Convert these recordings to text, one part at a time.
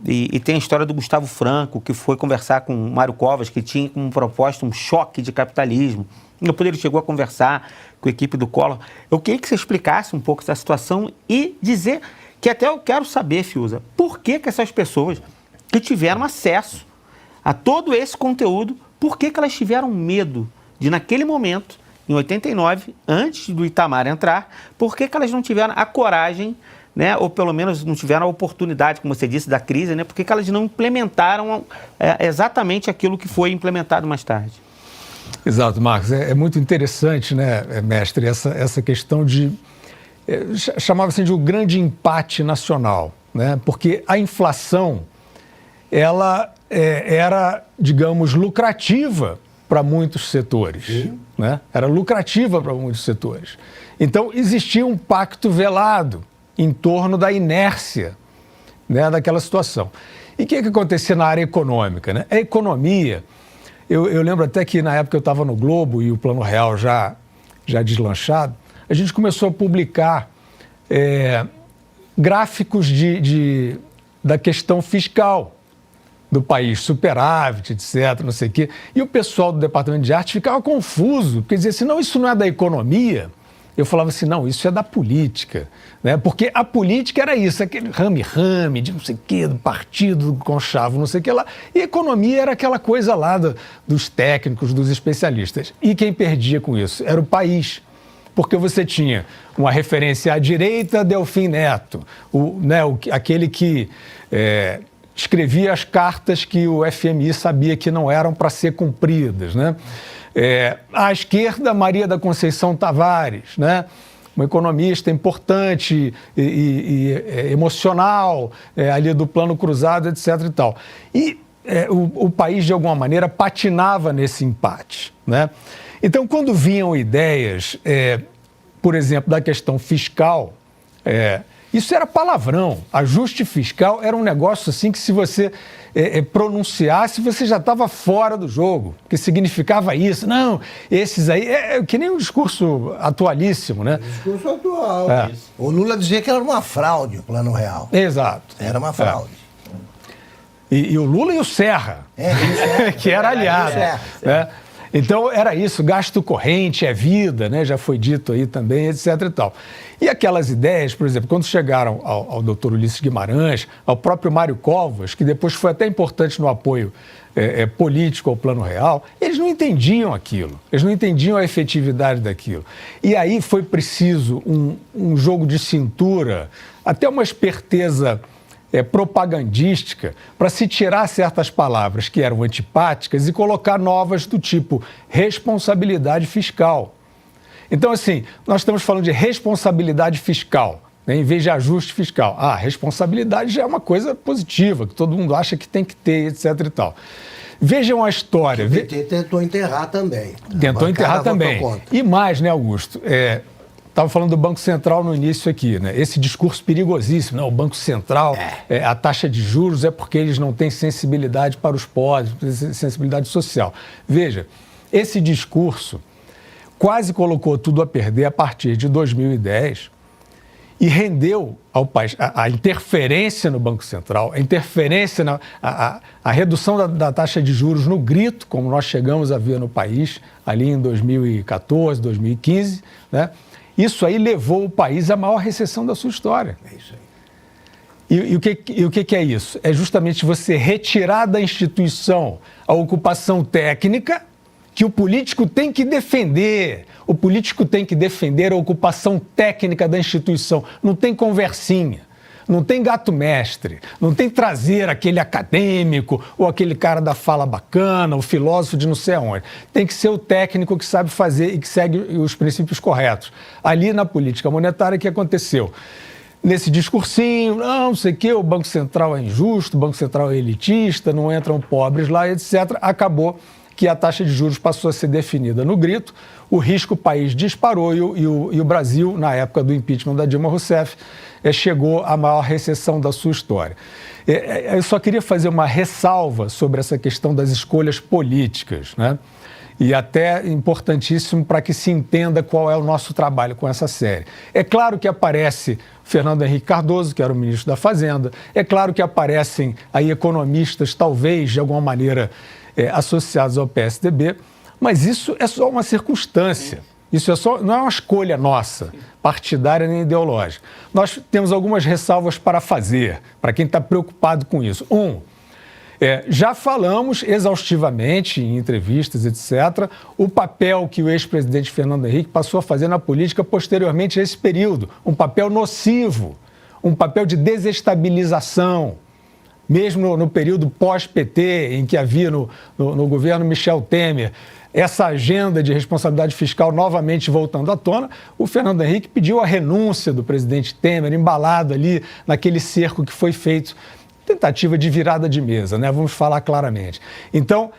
E tem a história do Gustavo Franco, que foi conversar com o Mário Covas, que tinha como proposta um choque de capitalismo. E o Poder chegou a conversar com a equipe do Collor. Eu queria que você explicasse um pouco essa situação e dizer que até eu quero saber, Fiuza, por que essas pessoas que tiveram acesso a todo esse conteúdo, por que elas tiveram medo de, naquele momento, em 89, antes do Itamar entrar, por que elas não tiveram a coragem, né, ou pelo menos não tiveram a oportunidade, como você disse, da crise, né, por que elas não implementaram exatamente aquilo que foi implementado mais tarde? Exato, Marcos. É muito interessante, né, mestre, essa questão de... chamava assim de um grande empate nacional, né, porque a inflação, ela era, digamos, lucrativa para muitos setores, né? Era lucrativa para muitos setores. Então, existia um pacto velado em torno da inércia, né, daquela situação. E o que acontecia na área econômica, né? A economia, eu lembro até que na época eu estava no Globo e o Plano Real já deslanchado, a gente começou a publicar gráficos da questão fiscal do país, superávit, etc., não sei o quê. E o pessoal do Departamento de Arte ficava confuso, porque dizia assim, não, isso não é da economia. Eu falava assim, não, isso é da política, né? Porque a política era isso, aquele rame-rame de não sei o quê, do partido, do conchavo, não sei o quê lá. E a economia era aquela coisa lá dos técnicos, dos especialistas. E quem perdia com isso era o país. Porque você tinha uma referência à direita, Delfim Neto, aquele que escrevia as cartas que o FMI sabia que não eram para ser cumpridas, né? À esquerda, Maria da Conceição Tavares, né? Uma economista importante e emocional, ali do plano cruzado, etc. e tal. E o país, de alguma maneira, patinava nesse empate, né? Então, quando vinham ideias, por exemplo, da questão fiscal, isso era palavrão. Ajuste fiscal era um negócio assim que se você pronunciasse, você já estava fora do jogo, que significava isso. Não, esses aí, que nem um discurso atualíssimo, né? Discurso atual. O Lula dizia que era uma fraude o Plano Real. Exato. Era uma fraude. E o Lula e o Serra, que era aliado. Né? Então, era isso, gasto corrente é vida, né? Já foi dito aí também, etc. e tal. E aquelas ideias, por exemplo, quando chegaram ao doutor Ulisses Guimarães, ao próprio Mário Covas, que depois foi até importante no apoio político ao Plano Real, eles não entendiam aquilo, eles não entendiam a efetividade daquilo. E aí foi preciso um jogo de cintura, até uma esperteza propagandística para se tirar certas palavras que eram antipáticas e colocar novas do tipo responsabilidade fiscal. Então, assim, nós estamos falando de responsabilidade fiscal, né, em vez de ajuste fiscal. Responsabilidade já é uma coisa positiva, que todo mundo acha que tem que ter, etc. e tal. Vejam a história. O PT tentou enterrar também. Tentou enterrar também. E mais, né, Augusto? Estava falando do Banco Central no início aqui, né? Esse discurso perigosíssimo, não, o Banco Central, a taxa de juros é porque eles não têm sensibilidade para os pobres, sensibilidade social. Veja, esse discurso quase colocou tudo a perder a partir de 2010 e rendeu ao país a interferência no Banco Central, a interferência, a redução da taxa de juros no grito, como nós chegamos a ver no país ali em 2014, 2015, né? Isso aí levou o país à maior recessão da sua história. É isso aí. E o que é isso? É justamente você retirar da instituição a ocupação técnica que o político tem que defender. O político tem que defender a ocupação técnica da instituição. Não tem conversinha, não tem gato-mestre, não tem trazer aquele acadêmico ou aquele cara da fala bacana, o filósofo de não sei aonde. Tem que ser o técnico que sabe fazer e que segue os princípios corretos. Ali na política monetária, o que aconteceu? Nesse discursinho, não sei o quê, o Banco Central é injusto, o Banco Central é elitista, não entram pobres lá, etc. Acabou que a taxa de juros passou a ser definida no grito, o risco país disparou e o Brasil, na época do impeachment da Dilma Rousseff, chegou à maior recessão da sua história. Eu só queria fazer uma ressalva sobre essa questão das escolhas políticas, né? e até importantíssimo para que se entenda qual é o nosso trabalho com essa série. É claro que aparece Fernando Henrique Cardoso, que era o ministro da Fazenda, é claro que aparecem aí economistas, talvez, de alguma maneira, associados ao PSDB, mas isso é só uma circunstância. Isso não é uma escolha nossa, partidária nem ideológica. Nós temos algumas ressalvas para fazer, para quem está preocupado com isso. Já falamos exaustivamente em entrevistas, etc., o papel que o ex-presidente Fernando Henrique passou a fazer na política posteriormente a esse período. Um papel nocivo, um papel de desestabilização. Mesmo no período pós-PT, em que havia no governo Michel Temer essa agenda de responsabilidade fiscal novamente voltando à tona, o Fernando Henrique pediu a renúncia do presidente Temer, embalado ali naquele cerco que foi feito, tentativa de virada de mesa, né? Vamos falar claramente. Então,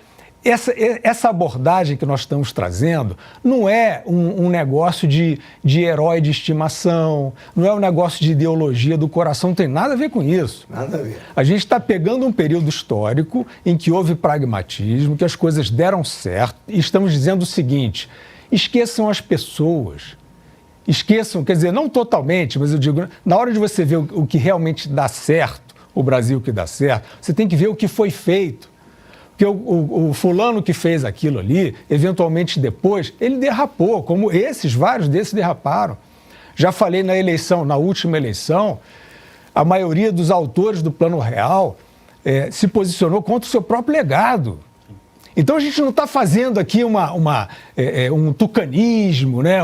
essa abordagem que nós estamos trazendo não é um negócio de herói de estimação, não é um negócio de ideologia do coração, não tem nada a ver com isso. Nada a ver. A gente está pegando um período histórico em que houve pragmatismo, que as coisas deram certo, e estamos dizendo o seguinte: esqueçam as pessoas. Esqueçam, quer dizer, não totalmente, mas eu digo, na hora de você ver o que realmente dá certo, o Brasil que dá certo, você tem que ver o que foi feito. Porque o fulano que fez aquilo ali, eventualmente depois, ele derrapou, como vários desses derraparam. Já falei na última eleição, a maioria dos autores do Plano Real se posicionou contra o seu próprio legado. Então a gente não está fazendo aqui um tucanismo, né?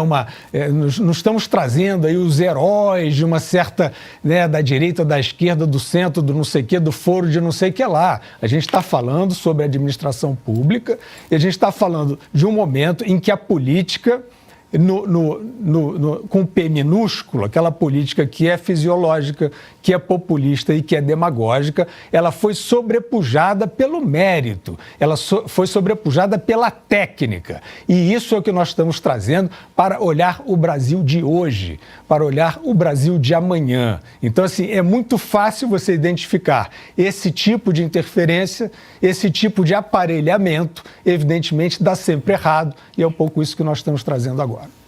Não estamos trazendo aí os heróis de uma certa, né, da direita, da esquerda, do centro, do não sei o quê, do foro de não sei o que lá. A gente está falando sobre a administração pública e a gente está falando de um momento em que a política, com P minúsculo, aquela política que é fisiológica, que é populista e que é demagógica, ela foi sobrepujada pelo mérito, ela foi sobrepujada pela técnica. E isso é o que nós estamos trazendo para olhar o Brasil de hoje, para olhar o Brasil de amanhã. Então, assim, é muito fácil você identificar esse tipo de interferência, esse tipo de aparelhamento, evidentemente dá sempre errado, e é um pouco isso que nós estamos trazendo agora.